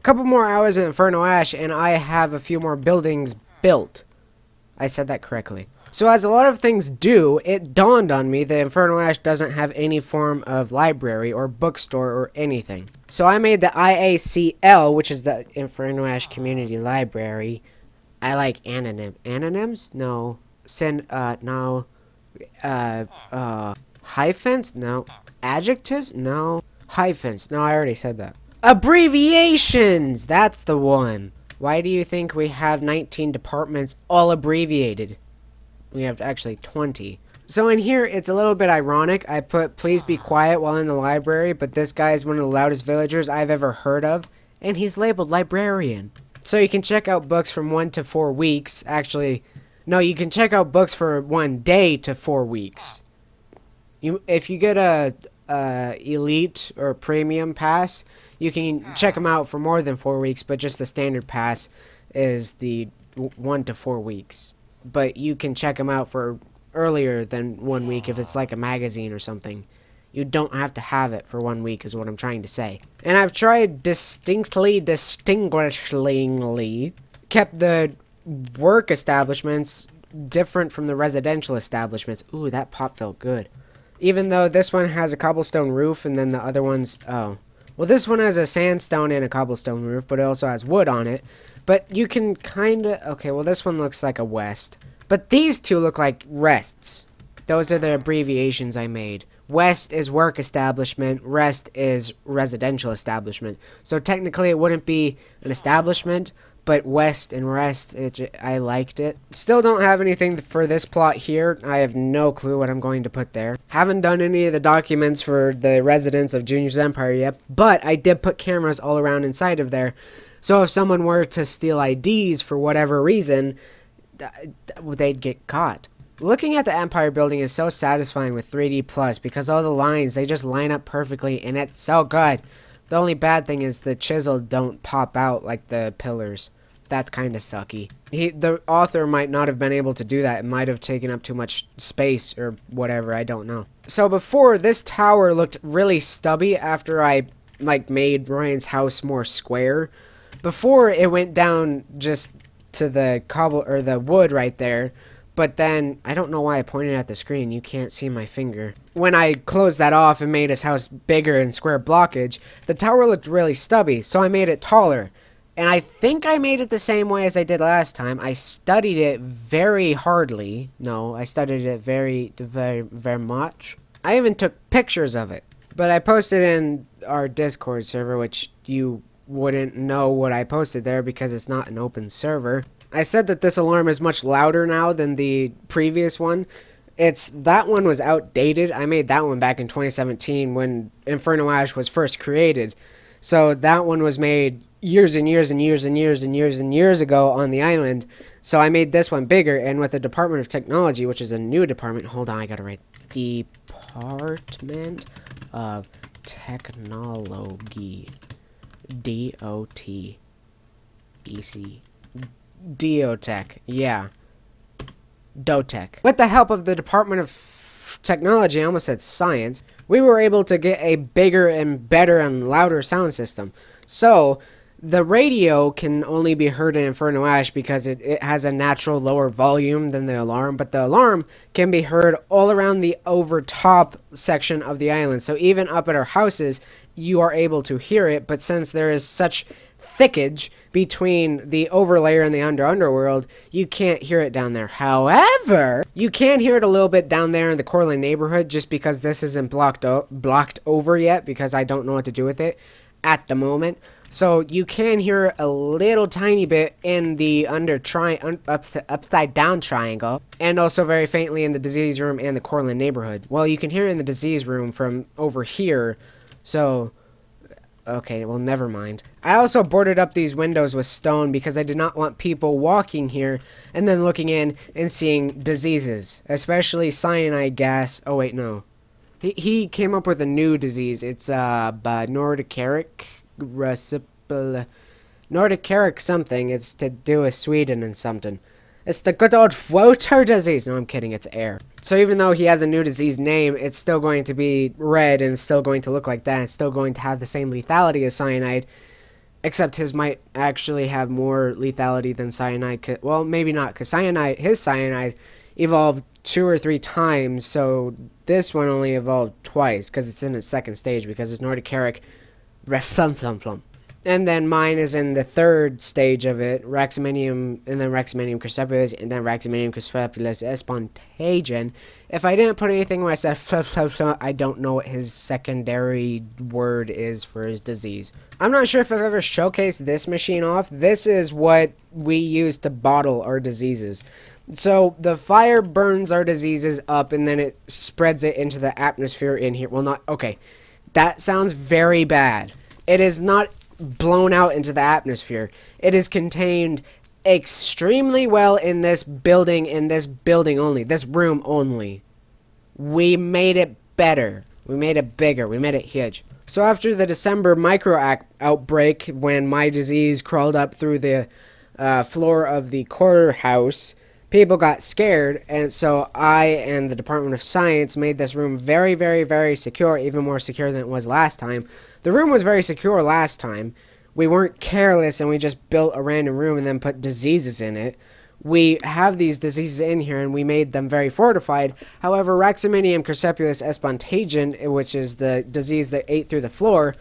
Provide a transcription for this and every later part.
Couple more hours in Inferno Ash, and I have a few more buildings built. I said that correctly. So as a lot of things do, it dawned on me that Inferno Ash doesn't have any form of library or bookstore or anything. So I made the IACL, which is the Inferno Ash Community Library. I like anonyms? No. No. Hyphens? No. Adjectives? No. Hyphens? No, I already said that. Abbreviations! That's the one. Why do you think we have 19 departments all abbreviated? We have actually 20. So in here, it's a little bit ironic. I put, please be quiet while in the library, but this guy is one of the loudest villagers I've ever heard of, and he's labeled librarian. So you can check out books from 1 to 4 weeks. Actually, no, you can check out books for 1 day to 4 weeks. If you get a elite or premium pass, you can check them out for more than 4 weeks, but just the standard pass is the 1 to 4 weeks. But you can check them out for earlier than 1 week if it's like a magazine or something. You don't have to have it for 1 week is what I'm trying to say. And I've tried distinguishingly kept the work establishments different from the residential establishments. Ooh, that pop felt good. Even though this one has a cobblestone roof and then the other one's... oh. Well, this one has a sandstone and a cobblestone roof, but it also has wood on it. But you can kind of... okay, well, this one looks like a west. But these two look like rests. Those are the abbreviations I made. West is work establishment. Rest is residential establishment. So technically it wouldn't be an establishment, but west and rest, I liked it. Still don't have anything for this plot here. I have no clue what I'm going to put there. Haven't done any of the documents for the residents of Junior's Empire yet, but I did put cameras all around inside of there. So if someone were to steal IDs for whatever reason, they'd get caught. Looking at the Empire building is so satisfying with 3D Plus because all the lines, they just line up perfectly and it's so good. The only bad thing is the chisel don't pop out like the pillars. That's kind of sucky. The author might not have been able to do that. It might have taken up too much space or whatever, I don't know. So before, this tower looked really stubby after I made Ryan's house more square. Before, it went down just to the cobble or the wood right there. But then, I don't know why I pointed at the screen. You can't see my finger. When I closed that off and made his house bigger in square blockage, the tower looked really stubby, so I made it taller. And I think I made it the same way as I did last time. I studied it very hardly. No, I studied it very much. I even took pictures of it. But I posted in our Discord server, which you wouldn't know what I posted there because it's not an open server. I said that this alarm is much louder now than the previous one. That one was outdated. I made that one back in 2017 when Inferno Ash was first created. So that one was made years and years and years and years and years and years ago on the island. So I made this one bigger, and with the Department of Technology, which is a new department. Hold on, I gotta write Department of Technology. D-O-T-E-C. Diotech, yeah. Dotech. With the help of the Department of Technology, I almost said science, we were able to get a bigger and better and louder sound system. So, the radio can only be heard in Inferno Ash because it has a natural lower volume than the alarm, but the alarm can be heard all around the overtop section of the island. So even up at our houses, you are able to hear it, but since there is such thickage between the overlayer and the underworld, you can't hear it down there. However, you can hear it a little bit down there in the Corlin neighborhood just because this isn't blocked over yet because I don't know what to do with it at the moment. So you can hear a little tiny bit in the upside down triangle, and also very faintly in the disease room and the Corlin neighborhood. Well, you can hear it in the disease room from over here, so okay, well, never mind. I also boarded up these windows with stone because I did not want people walking here and then looking in and seeing diseases, especially cyanide gas. Oh, wait, no. He came up with a new disease. It's Nordic something. It's to do with Sweden and something. It's the good old woahter disease. No, I'm kidding. It's air. So even though he has a new disease name, it's still going to be red and still going to look like that. It's still going to have the same lethality as cyanide. Except his might actually have more lethality than cyanide. Well, maybe not, because his cyanide evolved 2 or 3 times, so this one only evolved twice, because it's in its second stage, because it's Nordic Reflumflumflum. And then mine is in the 3rd stage of it, Raximinium, and then Raximinium crucepulus, and then Raximinium crucepulus espontagen. If I didn't put anything where I said I don't know what his secondary word is for his disease. I'm not sure if I've ever showcased this machine off. This is what we use to bottle our diseases. So the fire burns our diseases up, and then it spreads it into the atmosphere in here. Well, not, okay, that sounds very bad. It is not blown out into the atmosphere. It is contained extremely well in this building only, this room only. We made it better. We made it bigger. We made it huge. So after the December micro outbreak, when my disease crawled up through the floor of the courthouse, people got scared, and so I and the Department of Science made this room very, very, very secure, even more secure than it was last time. The room was very secure last time. We weren't careless, and we just built a random room and then put diseases in it. We have these diseases in here, and we made them very fortified. However, Raximinium crucepulus espontagen, which is the disease that ate through the floor,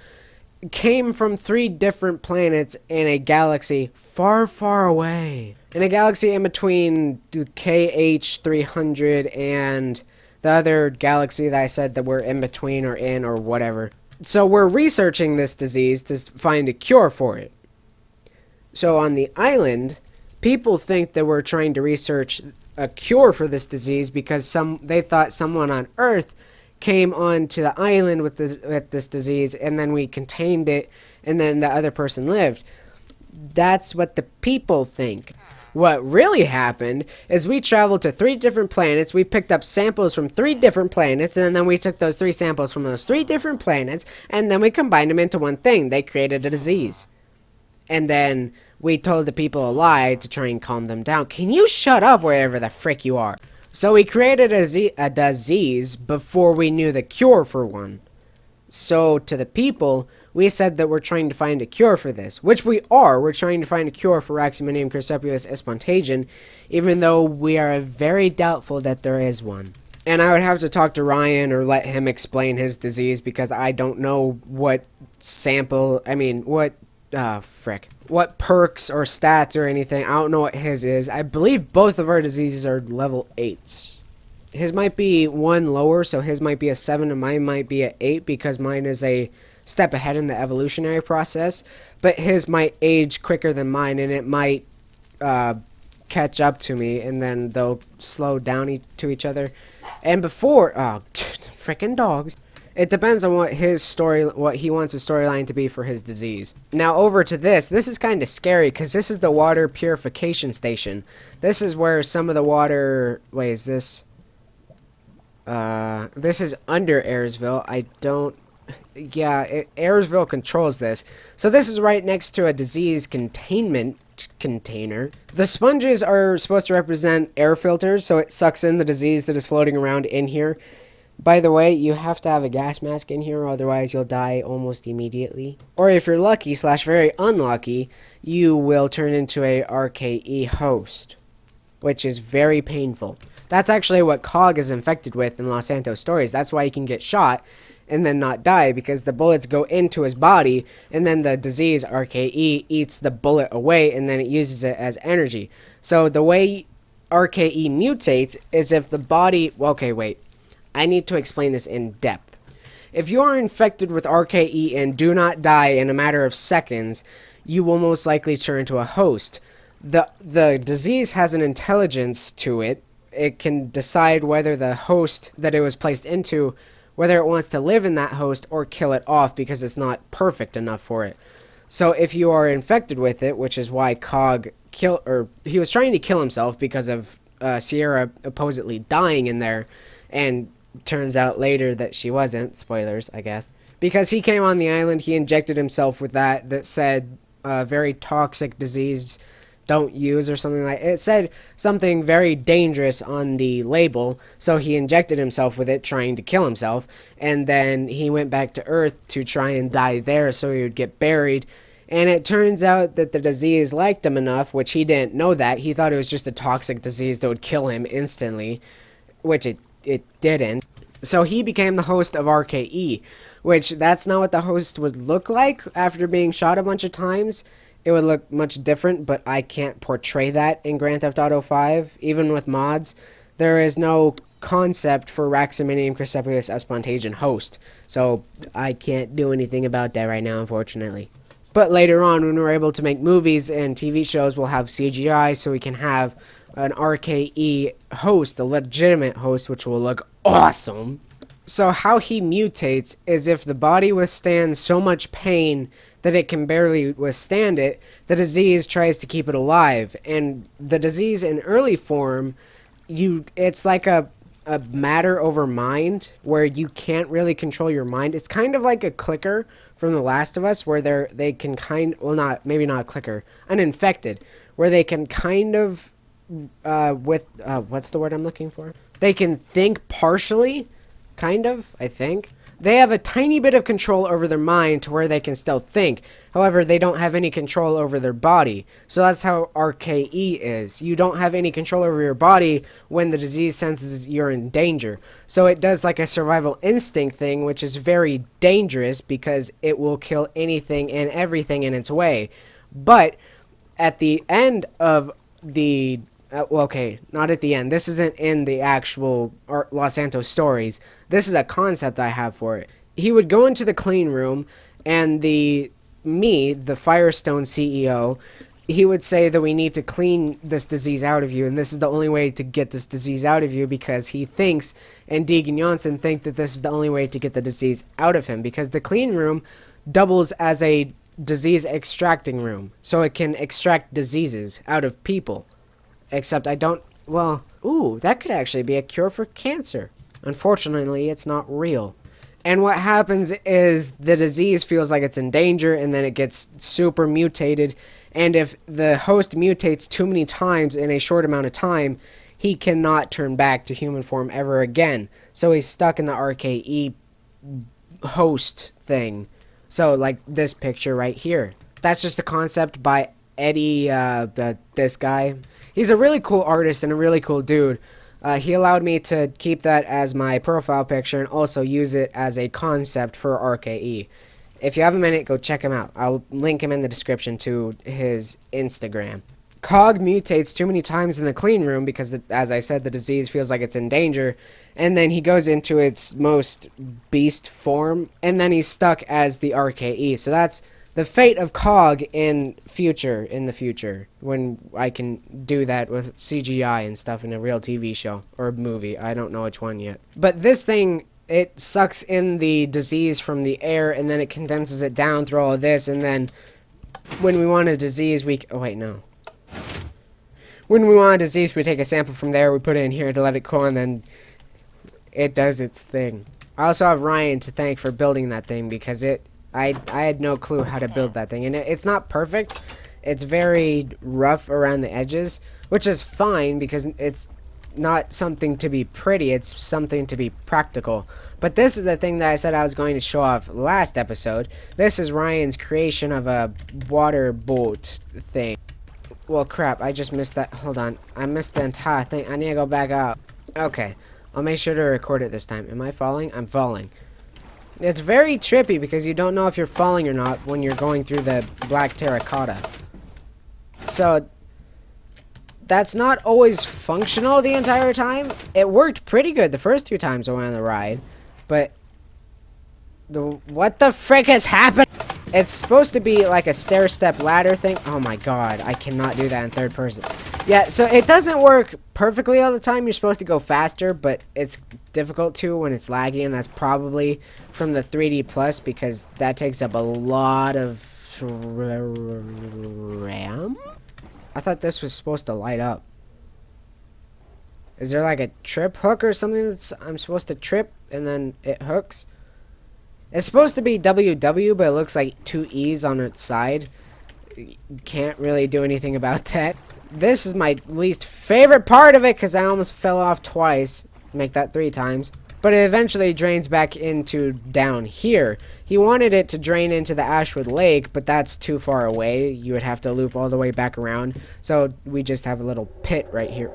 came from 3 different planets in a galaxy far, far away. In a galaxy in between KH300 and the other galaxy that I said that we're in between or in or whatever. So we're researching this disease to find a cure for it. So on the island, people think that we're trying to research a cure for this disease because they thought someone on Earth came onto the island with this disease, and then we contained it, and then the other person lived. That's what the people think. What really happened is we traveled to 3 different planets, we picked up samples from 3 different planets, and then we took those 3 samples from those 3 different planets, and then we combined them into one thing. They created a disease. And then we told the people a lie to try and calm them down. Can you shut up wherever the frick you are? So we created a disease before we knew the cure for one. So to the people, we said that we're trying to find a cure for this, which we are. We're trying to find a cure for Raximinium crucepulus espontagen, even though we are very doubtful that there is one. And I would have to talk to Ryan or let him explain his disease, because I don't know what what perks or stats or anything. I don't know what his is. I believe both of our diseases are level 8s. His might be 1 lower, so his might be a 7 and mine might be a 8, because mine is a step ahead in the evolutionary process, but his might age quicker than mine, and it might catch up to me, and then they'll slow down to each other. And before, frickin' dogs. It depends on what he wants his storyline to be for his disease. Now over to this is kind of scary, because this is the water purification station. This is where some of the water, wait, is this? This is under Ayersville. Ayersville controls this. So this is right next to a disease containment container. The sponges are supposed to represent air filters, so it sucks in the disease that is floating around in here. By the way, you have to have a gas mask in here, otherwise you'll die almost immediately. Or if you're lucky / very unlucky, you will turn into a RKE host, which is very painful. That's actually what Cog is infected with in Los Santos Stories. That's why he can get shot and then not die, because the bullets go into his body, and then the disease, RKE, eats the bullet away, and then it uses it as energy. So the way RKE mutates is if the body... Okay, wait. I need to explain this in depth. If you are infected with RKE and do not die in a matter of seconds, you will most likely turn into a host. The disease has an intelligence to it. It can decide whether the host that it was placed into, whether it wants to live in that host or kill it off, because it's not perfect enough for it. So if you are infected with it, which is why Cog he was trying to kill himself because of Sierra supposedly dying in there, and turns out later that she wasn't. Spoilers, I guess. Because he came on the island, he injected himself with that said very toxic disease, don't use, or something like it. Said something very dangerous on the label, so he injected himself with it, trying to kill himself, and then he went back to Earth to try and die there so he would get buried, And it turns out that the disease liked him enough, which he didn't know that. He thought it was just a toxic disease that would kill him instantly, which it didn't. So he became the host of RKE, which that's not what the host would look like after being shot a bunch of times. It would look much different, but I can't portray that in Grand Theft Auto 5, even with mods. There is no concept for Raxaminium Crypsepius Espontagion host, so I can't do anything about that right now, unfortunately. But later on, when we're able to make movies and TV shows, we'll have CGI, so we can have an RKE host, a legitimate host, which will look awesome. So how he mutates is if the body withstands so much pain that it can barely withstand it, the disease tries to keep it alive. And the disease in early form, it's like a matter over mind, where you can't really control your mind. It's kind of like a clicker from The Last of Us, where they can maybe not a clicker, an infected, where they can kind of, what's the word I'm looking for? They can think partially, kind of, I think. They have a tiny bit of control over their mind to where they can still think. However, they don't have any control over their body. So that's how RKE is. You don't have any control over your body when the disease senses you're in danger. So it does like a survival instinct thing, which is very dangerous because it will kill anything and everything in its way. But at the end of the... well, okay, not at the end. This isn't in the actual Los Santos stories. This is a concept I have for it. He would go into the clean room, and the Firestone CEO, he would say that we need to clean this disease out of you, and this is the only way to get this disease out of you, because he thinks, and Deegan Johnson think that this is the only way to get the disease out of him, because the clean room doubles as a disease extracting room, so it can extract diseases out of people. Except I don't... well, ooh, that could actually be a cure for cancer. Unfortunately, it's not real. And what happens is the disease feels like it's in danger, and then it gets super mutated. And if the host mutates too many times in a short amount of time, he cannot turn back to human form ever again. So he's stuck in the RKE host thing. So, like this picture right here. That's just a concept by Eddie, this guy. He's a really cool artist and a really cool dude. He allowed me to keep that as my profile picture and also use it as a concept for RKE. If you have a minute, go check him out. I'll link him in the description to his Instagram. Cog mutates too many times in the clean room because, as I said, the disease feels like it's in danger. And then he goes into its most beast form, and then he's stuck as the RKE. So that's the fate of Cog in the future, when I can do that with CGI and stuff in a real TV show or movie. I don't know which one yet. But this thing, it sucks in the disease from the air, and then it condenses it down through all of this, and then when we want a disease, when we want a disease, we take a sample from there, we put it in here to let it cool, and then it does its thing. I also have Ryan to thank for building that thing, because I had no clue how to build that thing, and it's not perfect. It's very rough around the edges, which is fine because it's not something to be pretty, it's something to be practical. But this is the thing that I said I was going to show off last episode. This is Ryan's creation of a water boat thing. Well, crap, I just missed that. Hold on, I missed the entire thing. I need to go back out. Okay, I'll make sure to record it this time. Am I falling? I'm falling. It's very trippy because you don't know if you're falling or not when you're going through the black terracotta. So, that's not always functional the entire time. It worked pretty good the first 2 times I went on the ride, but what the frick has happened? It's supposed to be like a stair-step ladder thing. Oh my god, I cannot do that in third person. Yeah, so it doesn't work perfectly all the time. You're supposed to go faster, but it's difficult to when it's laggy, and that's probably from the 3D Plus because that takes up a lot of RAM? I thought this was supposed to light up. Is there like a trip hook or something that I'm supposed to trip and then it hooks? It's supposed to be WW, but it looks like 2 E's on its side. You can't really do anything about that. This is my least favorite part of it because I almost fell off twice. Make that 3 times. but it eventually drains back into down here. He wanted it to drain into the Ashwood Lake, but that's too far away. You would have to loop all the way back around. So we just have a little pit right here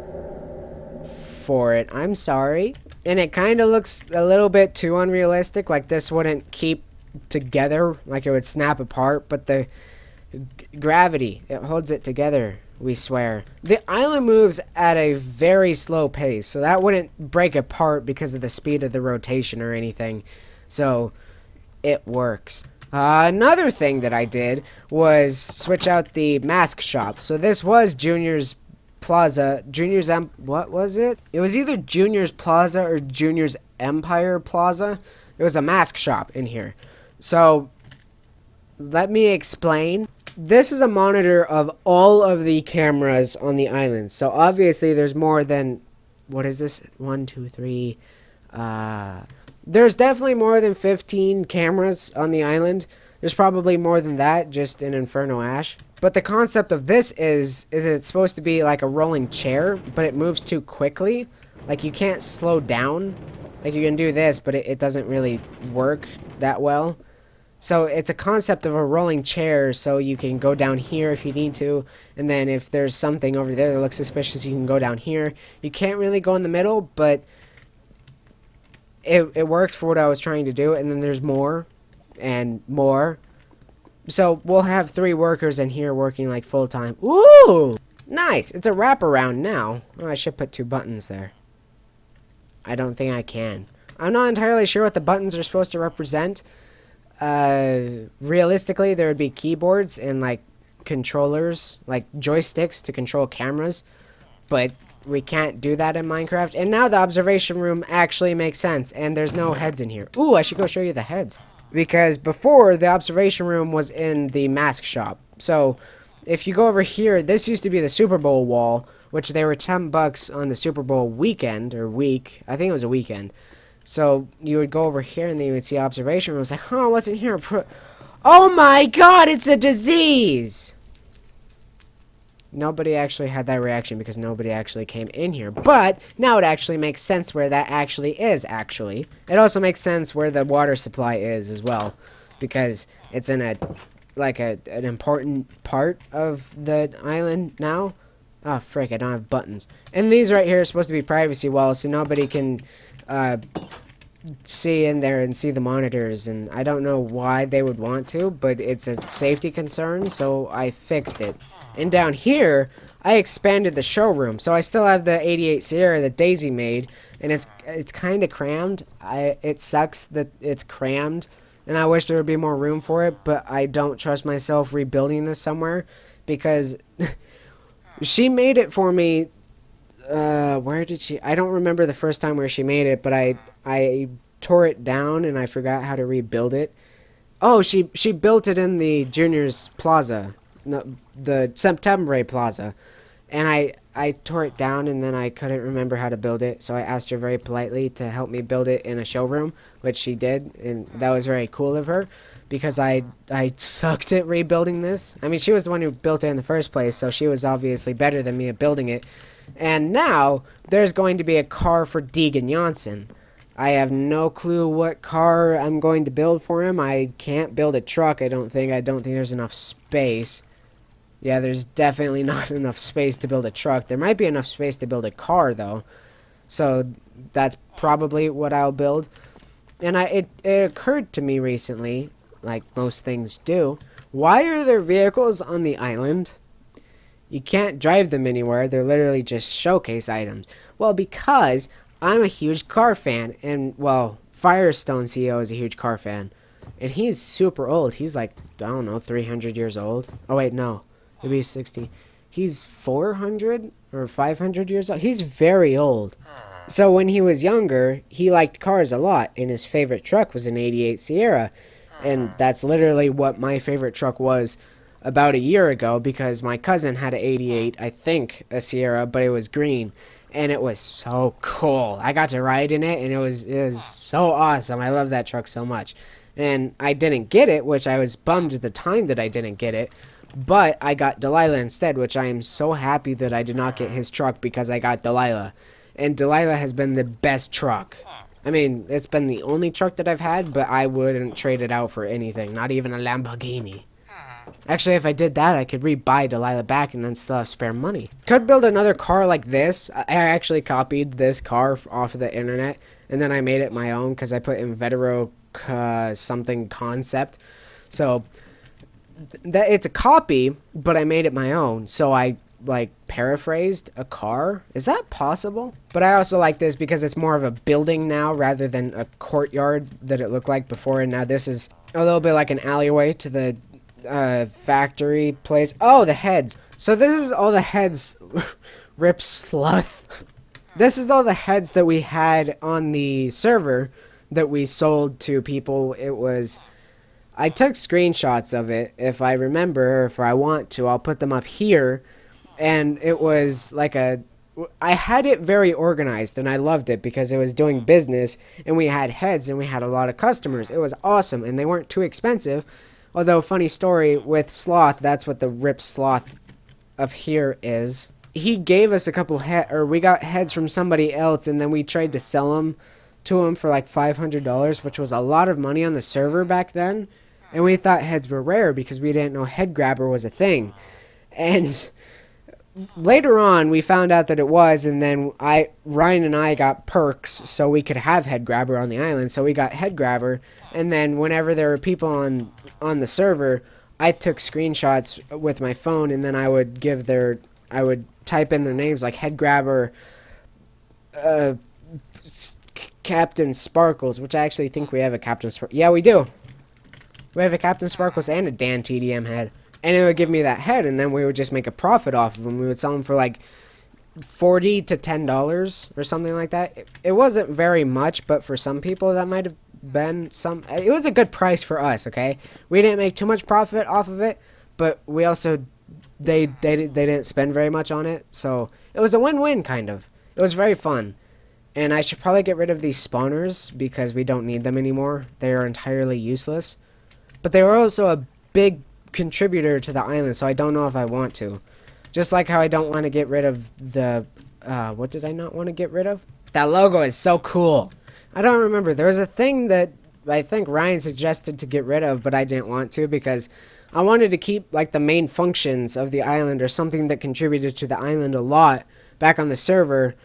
for it. I'm sorry. And it kind of looks a little bit too unrealistic, like this wouldn't keep together, like it would snap apart, but the gravity, it holds it together, we swear. The island moves at a very slow pace, so that wouldn't break apart because of the speed of the rotation or anything. So it works. Another thing that I did was switch out the mask shop. So this was Junior's Plaza, what was it? It was either Junior's Plaza or Junior's Empire Plaza. It was a mask shop in here. So let me explain. This is a monitor of all of the cameras on the island. So obviously there's more than, what is this? 1, 2, 3. There's definitely more than 15 cameras on the island. There's probably more than that just in Inferno Ash. But the concept of this is it's supposed to be like a rolling chair, but it moves too quickly. Like you can't slow down. Like you can do this, but it doesn't really work that well. So it's a concept of a rolling chair, so you can go down here if you need to, and then if there's something over there that looks suspicious, you can go down here. You can't really go in the middle, but it works for what I was trying to do, and then there's more and more. So we'll have 3 workers in here working like full time. Ooh! Nice! It's a wraparound now. Oh, I should put 2 buttons there. I don't think I can. I'm not entirely sure what the buttons are supposed to represent. Realistically, there would be keyboards and like controllers, like joysticks to control cameras, but we can't do that in Minecraft. And now the observation room actually makes sense, and there's no heads in here. Ooh, I should go show you the heads, because before the observation room was in the mask shop. So if you go over here, this used to be the Super Bowl wall, which they were $10 on the Super Bowl weekend or week. I think it was a weekend. So you would go over here and then you would see observation room. It was like, huh, what's in here? Oh my god, it's a disease! Nobody actually had that reaction because nobody actually came in here. But now it actually makes sense where that actually is, actually. It also makes sense where the water supply is as well, because it's in an important part of the island now. Oh, frick, I don't have buttons. And these right here are supposed to be privacy walls, so nobody can see in there and see the monitors, and I don't know why they would want to, but it's a safety concern, so I fixed it. And down here, I expanded the showroom, so I still have the 88 Sierra that Daisy made, and it's kind of crammed. It sucks that it's crammed, and I wish there would be more room for it, but I don't trust myself rebuilding this somewhere, because she made it for me. Where did she? I don't remember the first time where she made it, but I tore it down and I forgot how to rebuild it. Oh, she built it in the Junior's Plaza, no, the September Plaza, and I tore it down and then I couldn't remember how to build it, so I asked her very politely to help me build it in a showroom, which she did, and that was very cool of her, because I sucked at rebuilding this. I mean, she was the one who built it in the first place, so she was obviously better than me at building it. And now, there's going to be a car for Deegan Johnson. I have no clue what car I'm going to build for him. I can't build a truck, I don't think. I don't think there's enough space. Yeah, there's definitely not enough space to build a truck. There might be enough space to build a car, though. So, that's probably what I'll build. And it occurred to me recently, like most things do, why are there vehicles on the island? You can't drive them anywhere. They're literally just showcase items. Well, because I'm a huge car fan. And, well, Firestone CEO is a huge car fan. And he's super old. He's like, I don't know, 300 years old. Oh, wait, no. Maybe he's 60. He's 400 or 500 years old. He's very old. So when he was younger, he liked cars a lot. And his favorite truck was an 88 Sierra. And that's literally what my favorite truck was about a year ago, because my cousin had an 88, I think, a Sierra, but it was green, and it was so cool. I got to ride in it, and it was so awesome. I love that truck so much. And I didn't get it, which I was bummed at the time that I didn't get it, but I got Delilah instead, which I am so happy that I did not get his truck because I got Delilah. And Delilah has been the best truck. I mean, it's been the only truck that I've had, but I wouldn't trade it out for anything, not even a Lamborghini. Actually, if I did that, I could re-buy Delilah back and then still have spare money. Could build another car like this. I actually copied this car off of the internet, and then I made it my own because I put Invetero something concept. So that it's a copy, but I made it my own. So I like paraphrased a car. Is that possible? But I also like this because it's more of a building now rather than a courtyard that it looked like before. And now this is a little bit like an alleyway to the factory place. Oh, the heads. So this is all the heads. Rip Sluth. This is all the heads that we had on the server that we sold to people. It was, I took screenshots of it. If I remember, or if I want to, I'll put them up here. And it was like I had it very organized, and I loved it because it was doing business, and we had heads, and we had a lot of customers. It was awesome, and they weren't too expensive. Although, funny story, with Sloth, that's what the Rip Sloth up here is. He gave us a couple we got heads from somebody else, and then we tried to sell them to him for like $500, which was a lot of money on the server back then. And we thought heads were rare because we didn't know head grabber was a thing. And later on, we found out that it was, and then Ryan and I got perks so we could have head grabber on the island. So we got head grabber, and then whenever there were people on the server, I took screenshots with my phone, and then I would type in their names like head grabber, Captain Sparkles, which I actually think we have a Captain Sparkles. Yeah, we do. We have a Captain Sparkles and a Dan TDM head. And it would give me that head, and then we would just make a profit off of them. We would sell them for like $40 to $10 or something like that. It wasn't very much, but for some people that might have been some. It was a good price for us, okay? We didn't make too much profit off of it, but we also they didn't spend very much on it, so it was a win-win kind of. It was very fun. And I should probably get rid of these spawners because we don't need them anymore. They are entirely useless. But they were also a big contributor to the island, so I don't know if I want to. Just like how I don't want to get rid of the what did I not want to get rid of? That logo is so cool. I don't remember. There was a thing that I think Ryan suggested to get rid of, but I didn't want to because I wanted to keep like the main functions of the island or something that contributed to the island a lot back on the server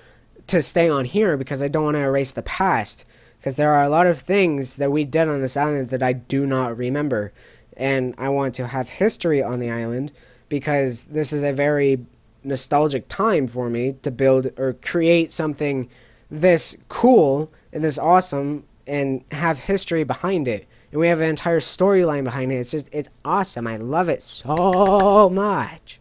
to stay on here because I don't want to erase the past, because there are a lot of things that we did on this island that I do not remember. And I want to have history on the island because this is a very nostalgic time for me to build or create something this cool and this awesome and have history behind it. And we have an entire storyline behind it. It's awesome. I love it so much.